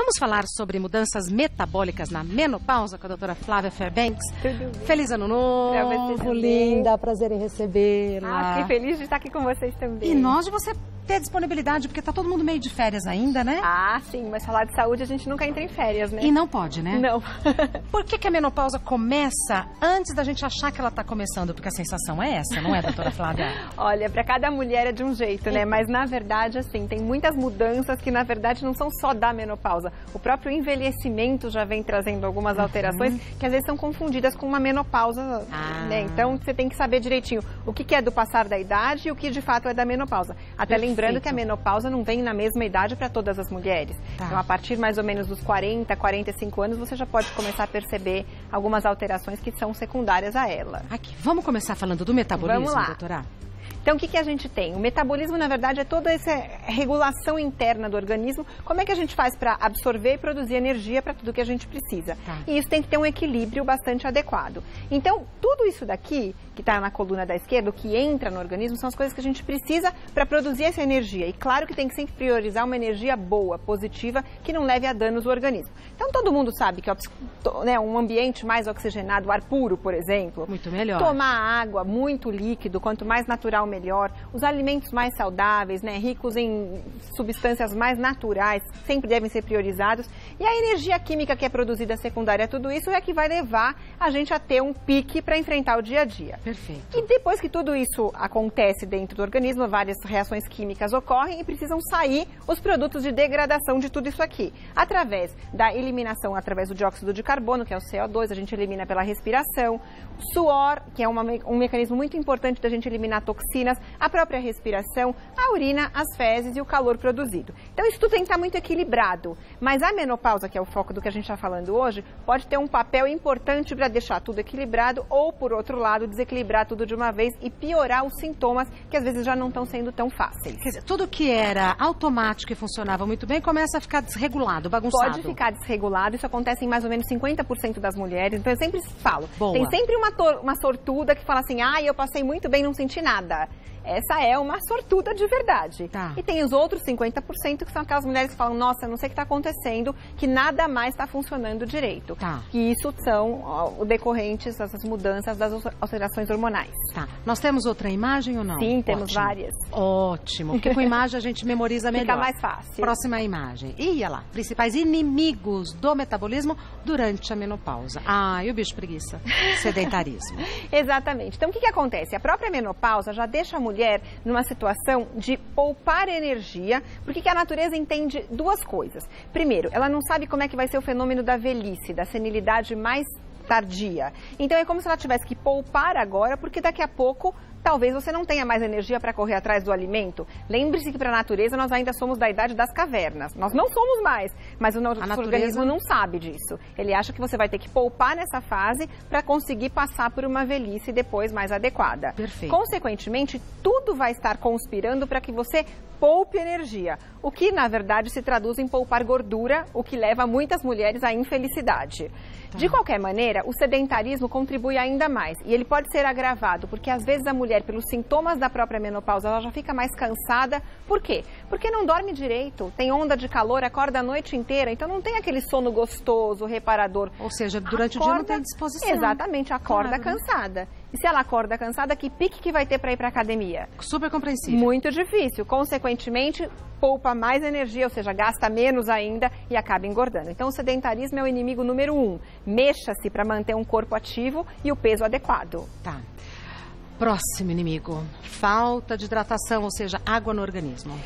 Vamos falar sobre mudanças metabólicas na menopausa com a doutora Flávia Fairbanks. Tudo bem. Feliz ano novo, linda, prazer em recebê-la. Fiquei feliz de estar aqui com vocês também. E nós de você ter disponibilidade, porque tá todo mundo meio de férias ainda, né? Ah, sim, mas falar de saúde a gente nunca entra em férias, né? E não pode, né? Não. Por que a menopausa começa antes da gente achar que ela tá começando? Porque a sensação é essa, não é, doutora Flávia? Olha, para cada mulher é de um jeito, né? Mas na verdade, assim, tem muitas mudanças que na verdade não são só da menopausa. O próprio envelhecimento já vem trazendo algumas alterações que às vezes são confundidas com uma menopausa, né? Então você tem que saber direitinho o que é do passar da idade e o que de fato é da menopausa. Até lembrando que a menopausa não vem na mesma idade para todas as mulheres. Então a partir mais ou menos dos 40, 45 anos você já pode começar a perceber algumas alterações que são secundárias a ela. Aqui, vamos começar falando do metabolismo, Vamos lá. doutora? Então, o que a gente tem? O metabolismo, na verdade, é toda essa regulação interna do organismo. Como é que a gente faz para absorver e produzir energia para tudo que a gente precisa? E isso tem que ter um equilíbrio bastante adequado. Então, tudo isso daqui, que está na coluna da esquerda, o que entra no organismo, são as coisas que a gente precisa para produzir essa energia. E claro que tem que sempre priorizar uma energia boa, positiva, que não leve a danos o organismo. Então, todo mundo sabe que um ambiente mais oxigenado, ar puro, por exemplo. Muito melhor. Tomar água, muito líquido, quanto mais natural, melhor. Os alimentos mais saudáveis, né, ricos em substâncias mais naturais, sempre devem ser priorizados. E a energia química que é produzida secundária a tudo isso é que vai levar a gente a ter um pique para enfrentar o dia a dia. Perfeito. E depois que tudo isso acontece dentro do organismo, várias reações químicas ocorrem e precisam sair os produtos de degradação de tudo isso aqui. Através da eliminação, através do dióxido de carbono, que é o CO2, a gente elimina pela respiração. O suor, que é um mecanismo muito importante da gente eliminar toxinas, a própria respiração, a urina, as fezes e o calor produzido. Então isso tudo tem que estar muito equilibrado. Mas a menopausa, que é o foco do que a gente está falando hoje, pode ter um papel importante para deixar tudo equilibrado ou, por outro lado, desequilibrar tudo de uma vez e piorar os sintomas que às vezes já não estão sendo tão fáceis. Quer dizer, tudo que era automático e funcionava muito bem começa a ficar desregulado, bagunçado. Pode ficar desregulado, isso acontece em mais ou menos 50% das mulheres, então eu sempre falo. Boa. Tem sempre uma sortuda que fala assim, eu passei muito bem, não senti nada. Essa é uma sortuda de verdade. E tem os outros 50% que são aquelas mulheres que falam, nossa, eu não sei o que está acontecendo, que nada mais está funcionando direito. Que isso são decorrentes dessas mudanças das alterações hormonais. Nós temos outra imagem ou não? Sim, temos várias. Ótimo, porque com imagem a gente memoriza melhor. Fica mais fácil. Próxima imagem. E olha lá, principais inimigos do metabolismo durante a menopausa. E o bicho preguiça, sedentarismo. Exatamente. Então, o que acontece? A própria menopausa já deixa a mulher numa situação de poupar energia, porque que a natureza entende duas coisas. Primeiro, ela não sabe como é que vai ser o fenômeno da velhice, da senilidade mais tardia. Então é como se ela tivesse que poupar agora, porque daqui a pouco talvez você não tenha mais energia para correr atrás do alimento. Lembre-se que para a natureza nós ainda somos da idade das cavernas. Nós não somos mais, mas o nosso organismo não sabe disso. Ele acha que você vai ter que poupar nessa fase para conseguir passar por uma velhice depois mais adequada. Perfeito. Consequentemente, tudo vai estar conspirando para que você poupe energia, o que na verdade se traduz em poupar gordura, o que leva muitas mulheres à infelicidade. De qualquer maneira, o sedentarismo contribui ainda mais e ele pode ser agravado, porque às vezes a mulher, pelos sintomas da própria menopausa, ela já fica mais cansada. Por quê? Porque não dorme direito, tem onda de calor, acorda a noite inteira, então não tem aquele sono gostoso, reparador. Ou seja, durante o dia não tem disposição. Exatamente, acorda cansada. E se ela acorda cansada, que pique que vai ter para ir para a academia? Super compreensível. Muito difícil. Consequentemente, poupa mais energia, ou seja, gasta menos ainda e acaba engordando. Então, o sedentarismo é o inimigo número 1. Mexa-se para manter um corpo ativo e o peso adequado. Próximo inimigo. Falta de hidratação, ou seja, água no organismo.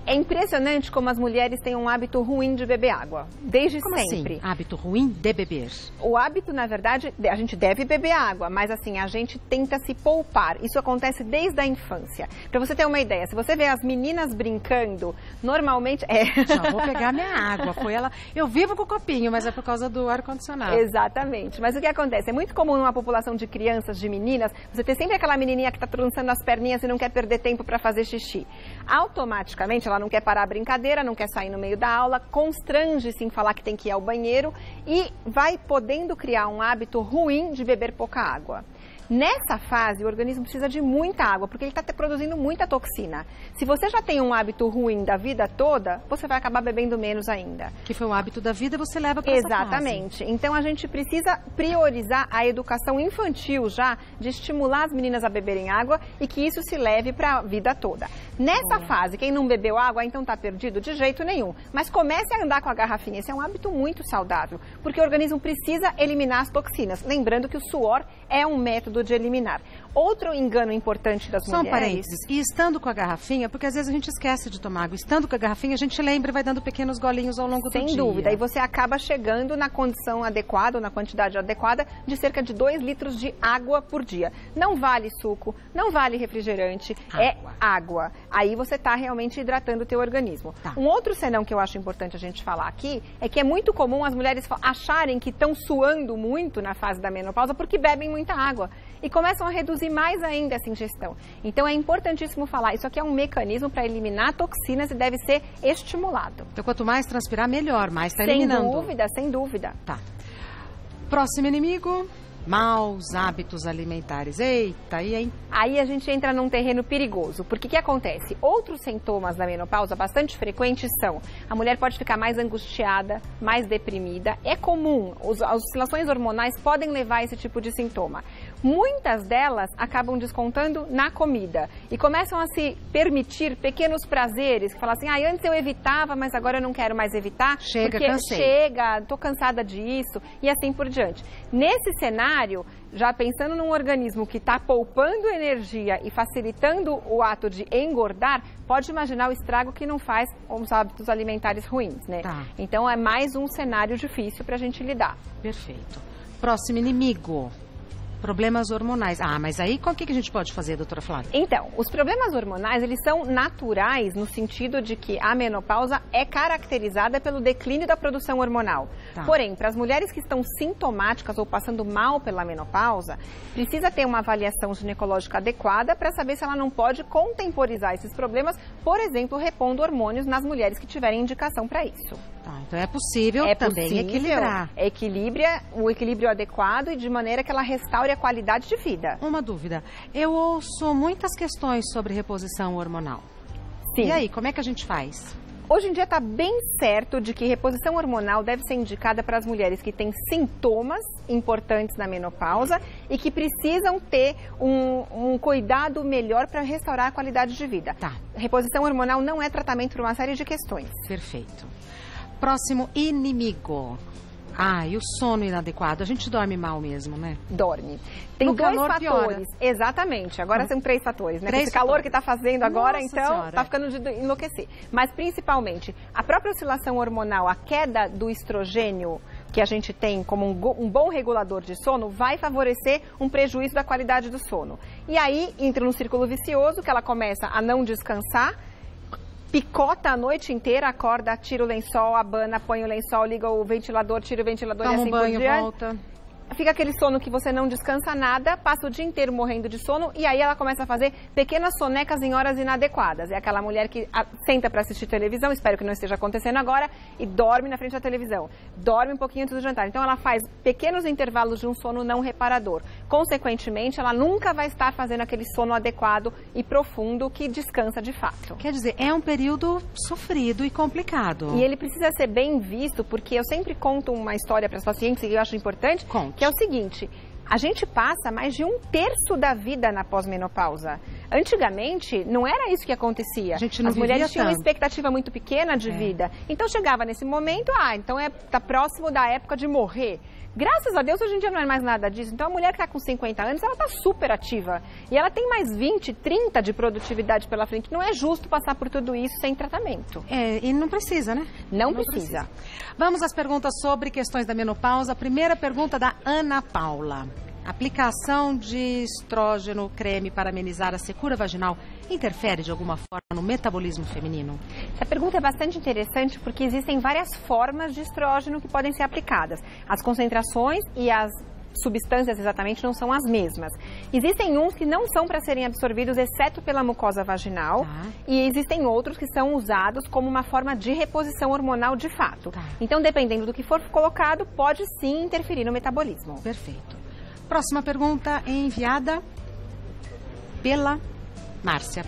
É impressionante como as mulheres têm um hábito ruim de beber água, desde sempre. Assim? Hábito ruim de beber? O hábito, na verdade, a gente deve beber água, mas assim, a gente tenta se poupar. Isso acontece desde a infância. Para você ter uma ideia, se você vê as meninas brincando, normalmente... Já vou pegar minha água. Foi ela... Eu vivo com o copinho, mas é por causa do ar-condicionado. Exatamente. Mas o que acontece? É muito comum numa população de crianças, de meninas, você ter sempre aquela menininha que está trançando as perninhas e não quer perder tempo para fazer xixi. Automaticamente, ela não quer parar a brincadeira, não quer sair no meio da aula, constrange-se em falar que tem que ir ao banheiro e vai podendo criar um hábito ruim de beber pouca água. Nessa fase, o organismo precisa de muita água, porque ele está produzindo muita toxina. Se você já tem um hábito ruim da vida toda, você vai acabar bebendo menos ainda. Que foi um hábito da vida, você leva para essa fase. Exatamente. Então, a gente precisa priorizar a educação infantil já, de estimular as meninas a beberem água e que isso se leve para a vida toda. Nessa fase, quem não bebeu água, então está perdido? De jeito nenhum. Mas comece a andar com a garrafinha. Esse é um hábito muito saudável, porque o organismo precisa eliminar as toxinas. Lembrando que o suor é um método de eliminar. Outro engano importante das mulheres... Só um parênteses. E estando com a garrafinha, porque às vezes a gente esquece de tomar água. Estando com a garrafinha, a gente lembra e vai dando pequenos golinhos ao longo do dia. Sem dúvida. E você acaba chegando na condição adequada, ou na quantidade adequada, de cerca de 2 litros de água por dia. Não vale suco, não vale refrigerante, é água. Aí você está realmente hidratando o teu organismo. Um outro senão que eu acho importante a gente falar aqui é que é muito comum as mulheres acharem que estão suando muito na fase da menopausa porque bebem muita água e começam a reduzir mais ainda essa ingestão. Então é importantíssimo falar, isso aqui é um mecanismo para eliminar toxinas e deve ser estimulado. Então quanto mais transpirar, melhor, mais está eliminando. Sem dúvida, sem dúvida. Tá. Próximo inimigo... Maus hábitos alimentares. Eita, e aí? Aí a gente entra num terreno perigoso, porque o que acontece? Outros sintomas da menopausa bastante frequentes são: a mulher pode ficar mais angustiada, mais deprimida. É comum, as oscilações hormonais podem levar a esse tipo de sintoma. Muitas delas acabam descontando na comida e começam a se permitir pequenos prazeres, que falam assim, antes eu evitava, mas agora eu não quero mais evitar. Chega, porque cansei. Chega, tô cansada disso e assim por diante. Nesse cenário, já pensando num organismo que está poupando energia e facilitando o ato de engordar, pode imaginar o estrago que não faz os hábitos alimentares ruins, né? Então é mais um cenário difícil para a gente lidar. Perfeito. Próximo inimigo. Problemas hormonais. Mas aí o que a gente pode fazer, doutora Flávia? Então, os problemas hormonais, eles são naturais no sentido de que a menopausa é caracterizada pelo declínio da produção hormonal. Porém, para as mulheres que estão sintomáticas ou passando mal pela menopausa, precisa ter uma avaliação ginecológica adequada para saber se ela não pode contemporizar esses problemas, por exemplo, repondo hormônios nas mulheres que tiverem indicação para isso. Então é possível também equilibrar. O equilíbrio adequado e de maneira que ela restaure a qualidade de vida. Uma dúvida. Eu ouço muitas questões sobre reposição hormonal. Sim. E aí, como é que a gente faz? Hoje em dia está bem certo de que reposição hormonal deve ser indicada para as mulheres que têm sintomas importantes na menopausa e que precisam ter um cuidado melhor para restaurar a qualidade de vida. Reposição hormonal não é tratamento para uma série de questões. Perfeito. Próximo inimigo. E o sono inadequado. A gente dorme mal mesmo, né? Dorme. Tem 2 fatores. Piora. Exatamente. Agora são 3 fatores, né? Esse calor que está fazendo agora, então, está ficando de enlouquecer. Mas, principalmente, a própria oscilação hormonal, a queda do estrogênio que a gente tem como um bom regulador de sono, vai favorecer um prejuízo da qualidade do sono. E aí, entra num círculo vicioso, que ela começa a não descansar, picota a noite inteira, acorda, tira o lençol, abana, põe o lençol, liga o ventilador, tira o ventilador e assim por diante. Volta. Fica aquele sono que você não descansa nada, passa o dia inteiro morrendo de sono e aí ela começa a fazer pequenas sonecas em horas inadequadas. É aquela mulher que senta para assistir televisão, espero que não esteja acontecendo agora, e dorme na frente da televisão. Dorme um pouquinho antes do jantar. Então ela faz pequenos intervalos de um sono não reparador. Consequentemente, ela nunca vai estar fazendo aquele sono adequado e profundo que descansa de fato. Quer dizer, é um período sofrido e complicado. E ele precisa ser bem visto, porque eu sempre conto uma história para as pacientes que eu acho importante. Que é o seguinte, a gente passa mais de 1/3 da vida na pós-menopausa. Antigamente, não era isso que acontecia. As mulheres tinham uma expectativa muito pequena de vida. Então, chegava nesse momento, então tá próximo da época de morrer. Graças a Deus, hoje em dia não é mais nada disso. Então, a mulher que está com 50 anos, ela está super ativa. E ela tem mais 20, 30 de produtividade pela frente. Não é justo passar por tudo isso sem tratamento. E não precisa, né? Não precisa. Vamos às perguntas sobre questões da menopausa. A primeira pergunta da Ana Paula. Aplicação de estrógeno creme para amenizar a secura vaginal interfere de alguma forma no metabolismo feminino? Essa pergunta é bastante interessante porque existem várias formas de estrógeno que podem ser aplicadas. As concentrações e as substâncias exatamente não são as mesmas. Existem uns que não são para serem absorvidos, exceto pela mucosa vaginal, e existem outros que são usados como uma forma de reposição hormonal de fato. Então, dependendo do que for colocado, pode sim interferir no metabolismo. Perfeito. Próxima pergunta enviada pela Márcia.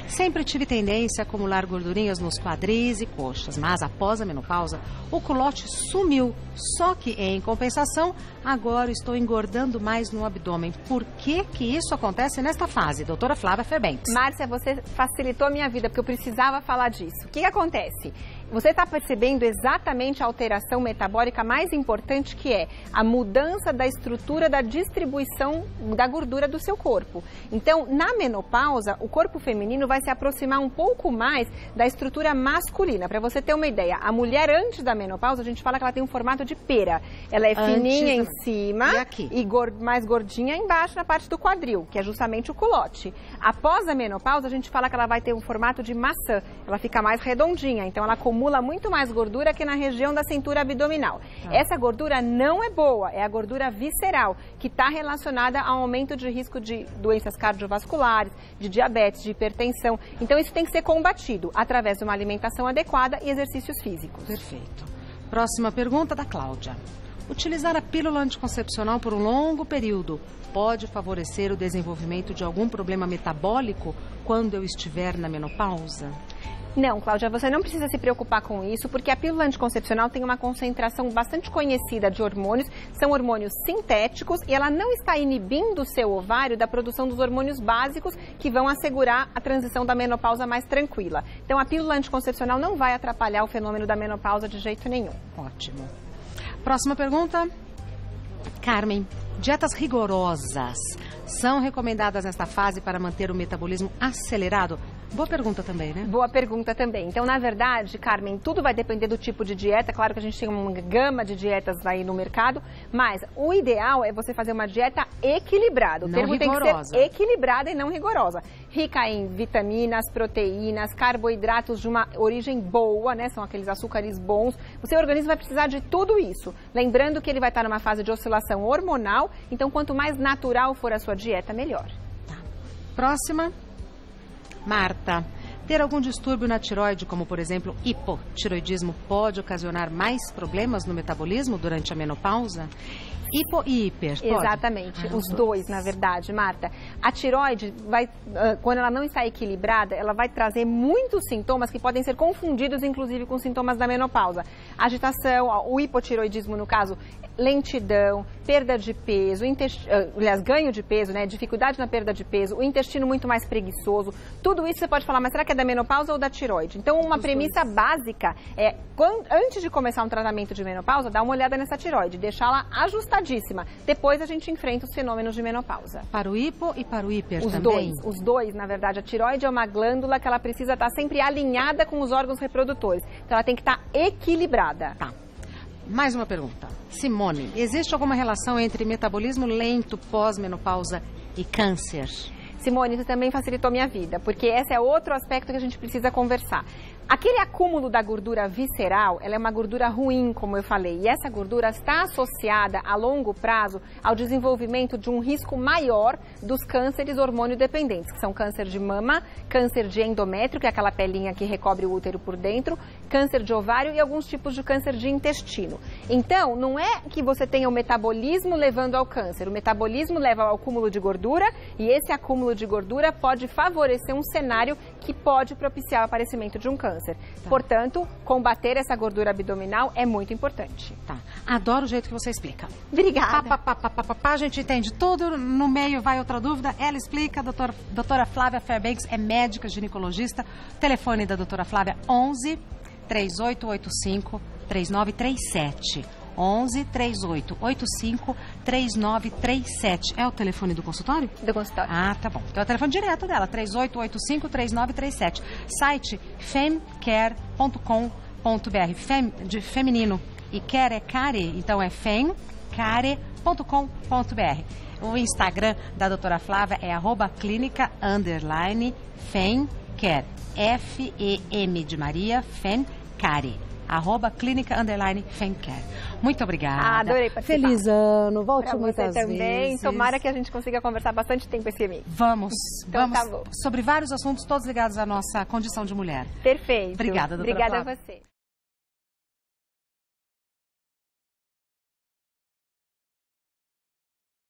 Sempre tive tendência a acumular gordurinhas nos quadris e coxas, mas após a menopausa, o culote sumiu. Só que, em compensação, agora estou engordando mais no abdômen. Por que que isso acontece nesta fase? Doutora Flávia Fairbanks. Márcia, você facilitou a minha vida, porque eu precisava falar disso. O que acontece? Você está percebendo exatamente a alteração metabólica mais importante, que é a mudança da estrutura da distribuição da gordura do seu corpo. Então, na menopausa, o corpo feminino vai se aproximar um pouco mais da estrutura masculina. Para você ter uma ideia, a mulher antes da menopausa, a gente fala que ela tem um formato de pera. Ela é fininha em cima e mais gordinha embaixo na parte do quadril, que é justamente o culote. Após a menopausa, a gente fala que ela vai ter um formato de maçã. Ela fica mais redondinha, então ela acumula muito mais gordura que na região da cintura abdominal. Essa gordura não é boa, é a gordura visceral, que está relacionada ao aumento de risco de doenças cardiovasculares, de diabetes, de hipertensão. Então isso tem que ser combatido através de uma alimentação adequada e exercícios físicos. Perfeito. Próxima pergunta da Cláudia. Utilizar a pílula anticoncepcional por um longo período pode favorecer o desenvolvimento de algum problema metabólico quando eu estiver na menopausa? Não, Cláudia, você não precisa se preocupar com isso, porque a pílula anticoncepcional tem uma concentração bastante conhecida de hormônios, são hormônios sintéticos, e ela não está inibindo o seu ovário da produção dos hormônios básicos que vão assegurar a transição da menopausa mais tranquila. Então, a pílula anticoncepcional não vai atrapalhar o fenômeno da menopausa de jeito nenhum. Ótimo. Próxima pergunta. Carmen, dietas rigorosas são recomendadas nesta fase para manter o metabolismo acelerado? Boa pergunta também, né? Boa pergunta também. Então, na verdade, Carmen, tudo vai depender do tipo de dieta. Claro que a gente tem uma gama de dietas aí no mercado, mas o ideal é você fazer uma dieta equilibrada. O termo tem que ser equilibrada e não rigorosa. Rica em vitaminas, proteínas, carboidratos de uma origem boa, né? São aqueles açúcares bons. O seu organismo vai precisar de tudo isso. Lembrando que ele vai estar numa fase de oscilação hormonal, então quanto mais natural for a sua dieta, melhor. Tá. Próxima. Marta, ter algum distúrbio na tireoide, como por exemplo hipotireoidismo, pode ocasionar mais problemas no metabolismo durante a menopausa? Hipo e hiper, pode? Exatamente, os dois, na verdade, Marta. A tireoide, quando ela não está equilibrada, ela vai trazer muitos sintomas que podem ser confundidos, inclusive, com sintomas da menopausa. Agitação, o hipotireoidismo, no caso, lentidão, perda de peso, aliás, ganho de peso, né? Dificuldade na perda de peso, o intestino muito mais preguiçoso. Tudo isso você pode falar, mas será que é da menopausa ou da tireoide? Então, uma premissa básica é, antes de começar um tratamento de menopausa, dá uma olhada nessa tireoide, deixá-la ajustadíssima. Depois a gente enfrenta os fenômenos de menopausa. Para o hipo e para o hiper também? Os dois, na verdade. A tireoide é uma glândula que ela precisa estar sempre alinhada com os órgãos reprodutores. Então, ela tem que estar equilibrada. Tá. Mais uma pergunta. Simone, existe alguma relação entre metabolismo lento pós-menopausa e câncer? Simone, isso também facilitou minha vida, porque esse é outro aspecto que a gente precisa conversar. Aquele acúmulo da gordura visceral, ela é uma gordura ruim, como eu falei, e essa gordura está associada a longo prazo ao desenvolvimento de um risco maior dos cânceres hormônio-dependentes, que são câncer de mama, câncer de endométrio, que é aquela pelinha que recobre o útero por dentro, câncer de ovário e alguns tipos de câncer de intestino. Então, não é que você tenha o metabolismo levando ao câncer, o metabolismo leva ao acúmulo de gordura e esse acúmulo de gordura pode favorecer um cenário que pode propiciar o aparecimento de um câncer. Tá. Portanto, combater essa gordura abdominal é muito importante. Tá. Adoro o jeito que você explica. Obrigada. A gente entende tudo, no meio vai outra dúvida, ela explica. Doutora Flávia Fairbanks é médica ginecologista. Telefone da doutora Flávia 11 3885 3937. 11 3885 3937. É o telefone do consultório? Do consultório. Ah, tá bom. Então é o telefone direto dela, 3885 3937. Site femcare.com.br. Fem de feminino e care é care, então é femcare.com.br. O Instagram da doutora Flávia é @clínica_femcare. F-E-M de Maria, femcare. @clínica_femcare. Muito obrigada. Adorei participar. Feliz ano, volte pra muitas você também. vezes. Tomara que a gente consiga conversar bastante tempo esse mês. Vamos, então, vamos tá bom. sobre vários assuntos, todos ligados à nossa condição de mulher. Perfeito. Obrigada, doutora Obrigada Flávia. a você.